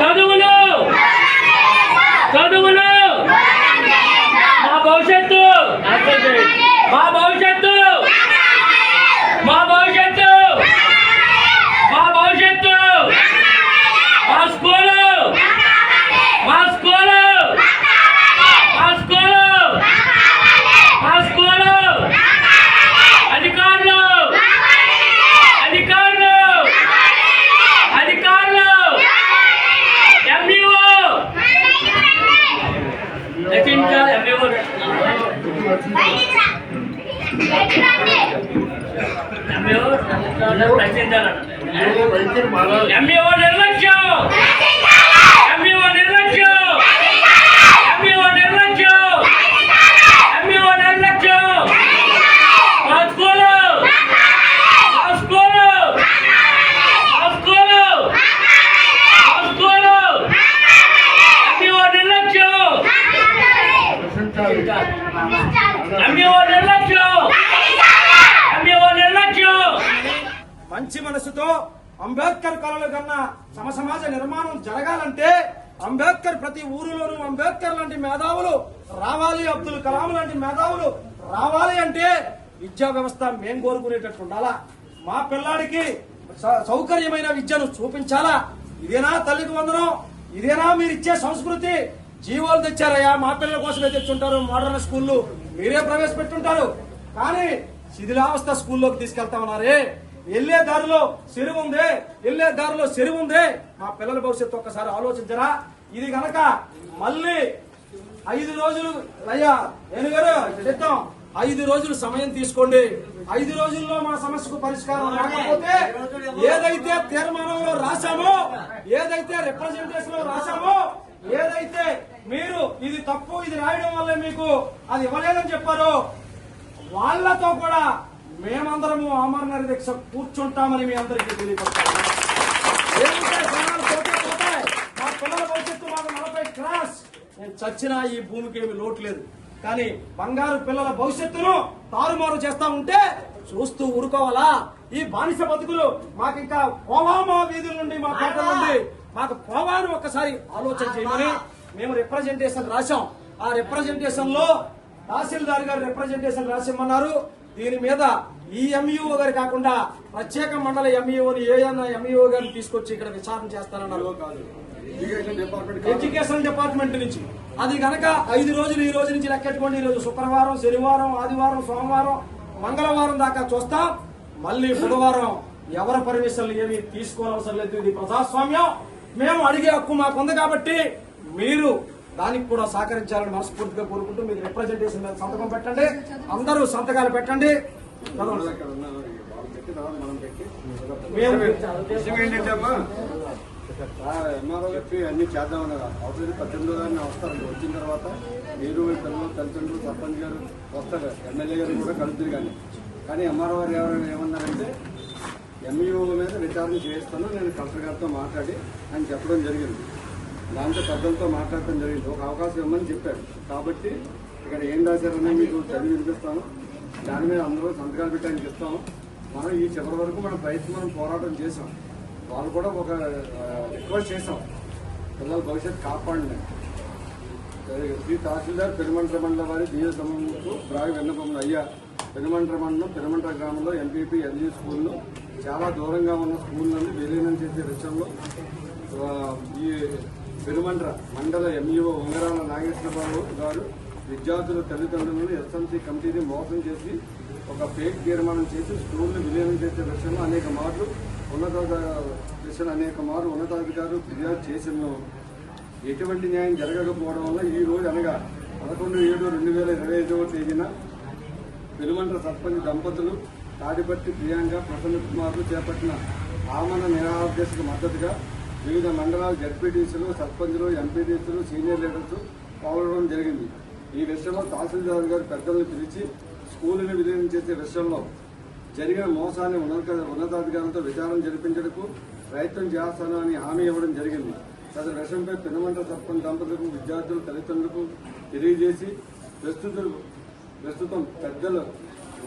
చదువులు చదువులు మా భవిష్యత్తు మా భవిష్యత్తు మా భవిష్యత్తు మా భవిష్యత్తు మా స్కూలు మా స్కూలు మా స్కూలు మా స్కూలు అధికారులు అధికారులు అధికారులు ఎంఈఓ ఎంఈఓ నిర్లక్ష్యం ఎంఈఓ నిర్లక్ష్యం ఎంఈఓ నిర్లక్ష్యం ఎంఈఓ నిర్లక్ష్యం మా స్కూలు మా స్కూలు మా స్కూలు మా స్కూలు ఎంఈఓ నిర్లక్ష్యం ఎంఈఓ నిర్లక్ష్యం ఎంఈఓ నిర్లక్ష్యం. మంచి మనసుతో అంబేద్కర్ కలలు కన్నా సమసమాజ నిర్మాణం జరగాలంటే అంబేద్కర్ ప్రతి ఊరిలోనూ అంబేద్కర్ లాంటి మేధావులు రావాలి, అబ్దుల్ కలాం లాంటి మేధావులు రావాలి అంటే విద్యా వ్యవస్థ మేం కోరుకునేటట్టు ఉండాలా. మా పిల్లాడికి సౌకర్యమైన విద్యను చూపించాలా. ఇదేనా తల్లికి వందనం, ఇదేనా మీరు ఇచ్చే సంస్కృతి? జీవోలు తెచ్చారయ్యా, మా పిల్లల కోసమే తెచ్చుంటారు. మోడర్న్ స్కూళ్లు మీరే ప్రవేశపెట్టుంటారు, కానీ శిథిలావస్థ స్కూల్లోకి తీసుకెళ్తా ఉన్నారే. వెళ్లే దారిలో చెరువు ఉందే, వెళ్లే దారిలో చెరువు ఉందే. మా పిల్లల భవిష్యత్తు ఒక్కసారి ఆలోచించరా? ఇది గనక మళ్ళీ 5 రోజులు అయ్యా ఏనుగారు చెప్తాం, 5 రోజులు సమయం తీసుకోండి. 5 రోజుల్లో మా సమస్యకు పరిష్కారం రాకపోతే ఏదైతే తీర్మానంలో రాశామో, ఏదైతే రిప్రజెంటేషన్ లో రాశామో, ఏదైతే మీరు ఇది తప్పు, ఇది రాయడం వల్లే మీకు అది ఇవ్వలేదని చెప్పారో వాళ్లతో కూడా మేమందరము ఆమరణ దీక్ష కూర్చుంటామని మీ అందరికీ తెలియపడతాము. మా పిల్లల భవిష్యత్తు మాకు 40 క్రాస్. నేను చచ్చినా ఈ భూమికి ఏమి లోటు లేదు, కానీ బంగారు పిల్లల భవిష్యత్తును తారుమారు చేస్తా ఉంటే చూస్తూ ఊరుకోవాలా? ఈ బానిస బతుకులు మాకు ఇంకా పోవా? మా వీధుల నుండి, మా పేటల నుండి మాకు పోవాను ఒక్కసారి ఆలోచన చేయమని మేము రిప్రజెంటేషన్ రాశాం. ఆ రిప్రజెంటేషన్ లో తహసీల్దార్ గారు రిప్రజెంటేషన్ రాసిమ్మన్నారు. దీని మీద ఈ ఎంఈఓ గారు కాకుండా ప్రత్యేక మండల ఎంఈఓని ఏదైనా ఎంఈఓ గారిని తీసుకొచ్చి ఇక్కడ విచారణ చేస్తారన్నారు. ఎడ్యుకేషన్ డిపార్ట్మెంట్ నుంచి అది గనక 5 రోజులు ఈ రోజు నుంచి లెక్కెట్టుకోండి. ఈ రోజు శుక్రవారం, శనివారం, ఆదివారం, సోమవారం, మంగళవారం దాకా చూస్తాం. మళ్ళీ బుధవారం ఎవరి పర్మిషన్లు ఏమి తీసుకోవాల్సిన లేదు. ఇది ప్రజాస్వామ్యం, మేము అడిగే హక్కు మాకుంది కాబట్టి మీరు దానికి కూడా సహకరించాలని మనస్ఫూర్తిగా కోరుకుంటూ మీరు రిప్రజెంటేషన్ మీద సంతకం పెట్టండి. అందరూ సంతకాలు పెట్టండి. ఎంఆర్ఓ చెప్పి అన్ని చేద్దామని అవసరం 18వ తారీఖున వస్తారు. వచ్చిన తర్వాత మీరు పిల్లలు, తల్లిదండ్రులు, సర్పంచ్ గారు వస్తారు, ఎమ్మెల్యే గారు కూడా కలుద్దురు. కానీ ఎంఆర్ఓ గారు ఏమన్నారంటే ఎంఈఓ మీద విచారణ చేస్తాను, నేను కలెక్టర్ గారితో మాట్లాడి అని చెప్పడం జరిగింది. దాంతో పెద్దలతో మాట్లాడటం జరిగింది. ఒక అవకాశం ఇవ్వమని చెప్పారు. కాబట్టి ఇక్కడ ఏం రాశారని మీకు చదివి వినిపిస్తాను. దాని మీద అందరూ సంతకాలు పెట్టడానికి ఇస్తాము. మనం ఈ చివరి వరకు మన ప్రయత్నం పోరాటం చేసాం. వాళ్ళు కూడా ఒక రిక్వెస్ట్ చేసాం, పిల్లల భవిష్యత్తు కాపాడండి. శ్రీ తహసీల్దార్ పెనుమంట్ర మండల వారి దీయ సమూహంకు రాగి విన్నపములు. అయ్యా, పెనుమంట్ర మండలం పెనుమంట్ర గ్రామంలో ఎంపీపీ ఎల్జీ స్కూళ్ళు చాలా దూరంగా ఉన్న స్కూల్ నుండి విలీనం చేసే విషయంలో ఈ పెనుమంట్ర మండల ఎంఈఓ ఉంగరాల నాగేశ్వరరావు గారు విద్యార్థుల తల్లిదండ్రులను ఎస్ఎంసీ కమిటీని మోసం చేసి ఒక ఫేక్ తీర్మానం చేసి స్కూల్ను విలీనం చేసే విషయంలో అనేక మార్లు ఉన్నతాధికారులు ఫిర్యాదు చేసిన ఎటువంటి న్యాయం జరగకపోవడం వల్ల ఈ రోజు అనగా 11/7/2025 తేదీన పెనుమంట్ర సర్పంచ్ దంపతులు తాడిపత్రి ప్రియాంక ప్రసన్న కుమార్లు చేపట్టిన ఆమరణ నిరాహారదీక్షకు మద్దతుగా వివిధ మండలాల జడ్పీటీసీలు సర్పంచులు ఎంపీటీసీలు సీనియర్ లీడర్స్ పాల్గొనడం జరిగింది. ఈ విషయంలో తహసీల్దార్ గారు పెద్దలను పిలిచి స్కూలును విలీనం చేసే విషయంలో జరిగిన మోసాన్ని ఉన్నతాధికారులతో విచారణ జరిపించడానికి ప్రయత్నం చేస్తానని హామీ ఇవ్వడం జరిగింది. తన విషయంపై పెనుమంట్ర సర్పంచ్ దంపతులకు విద్యార్థుల తల్లిదండ్రులకు తెలియజేసి ప్రస్తుతం పెద్దలు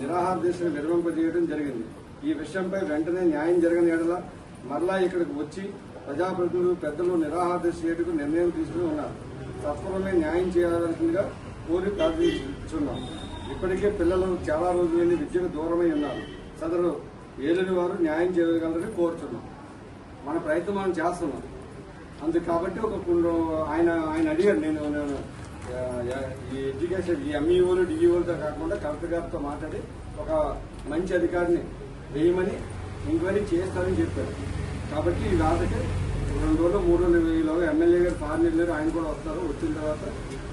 నిరాహార దీక్షను విరమింపజేయడం జరిగింది. ఈ విషయంపై వెంటనే న్యాయం జరగని ఎడల మరలా ఇక్కడికి వచ్చి ప్రజాప్రతినిధులు పెద్దలు నిరాహార దీక్ష చేయడానికి నిర్ణయం తీసుకుని ఉన్నారు. తత్వరమే న్యాయం చేయాల్సిందిగా కోరి ప్రార్థించున్నాం. ఇప్పటికే పిల్లలు చాలా రోజుల నుండి విద్యకు దూరమై ఉన్నారు. సదరు ఏలిన వారు న్యాయం చేయగలరని కోరుతున్నాం. మన ప్రయత్నం మనం చేస్తున్నాం. అందుకు కాబట్టి ఆయన అడిగారు, నేను ఈ ఎడ్యుకేషన్ ఈ ఎంఈఓలు డిఈఓలతో కాకుండా కలెక్టర్ గారితో మాట్లాడి ఒక మంచి అధికారిని వేయమని ఎంక్వైరీ చేస్తారని చెప్పారు. కాబట్టి ఈ రాతకి 2 రోజులు 3 రోజులు ఈలోగా ఎమ్మెల్యే గారు ఫారెన్ వెళ్ళారు. ఆయన కూడా వస్తారు. వచ్చిన తర్వాత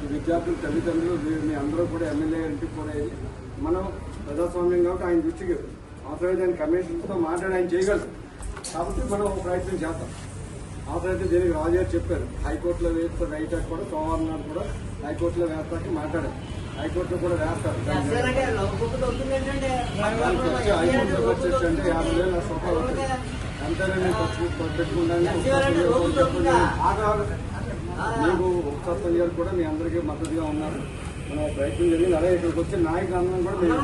ఈ విద్యార్థుల తల్లిదండ్రులు మీ అందరూ కూడా ఎమ్మెల్యే గారింటికి కూడా వెళ్ళి మనం ప్రజాస్వామ్యం కాబట్టి ఆయన దృష్టికి అవసరమైన కమిషన్తో మాట్లాడి ఆయన చేయగలరు. కాబట్టి మనం ఒక ప్రయత్నం చేద్దాం. అవసరమైతే దీనికి రాజు గారు చెప్పారు హైకోర్టులో వేస్తే రైట్ కూడా సోమవారం నాడు కూడా హైకోర్టులో వేస్తానికి మాట్లాడారు. హైకోర్టులో కూడా వేస్తారు. హైకోర్టులోకి వచ్చేసి అంటే 50,000 రూపాయలు వస్తాయి. అంతేనే పెట్టుకుంటాను. మీకు సర్పంచ్ గారు కూడా మీ అందరికీ మద్దతుగా ఉన్నారు. మన ప్రయత్నం జరిగింది. అలాగే ఇక్కడికి వచ్చే నాయకులందరం కూడా మేము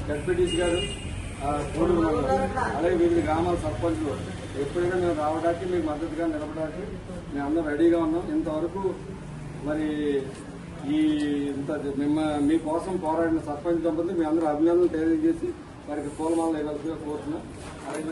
జడ్పీటీసీ గారు అలాగే వివిధ గ్రామాల సర్పంచ్లు ఎప్పుడైనా మేము రావడానికి మీకు మద్దతుగా నిలబడడానికి మేము అందరం రెడీగా ఉన్నాం. ఇంతవరకు మరి మీకోసం పోరాడిన సర్పంచ్ దంపతులు మీ అందరూ అభినందనలు తెలియజేసి వారికి పూలమాలలు ఇవ్వాల్సిందిగా కోరుతున్నాం. అలాగే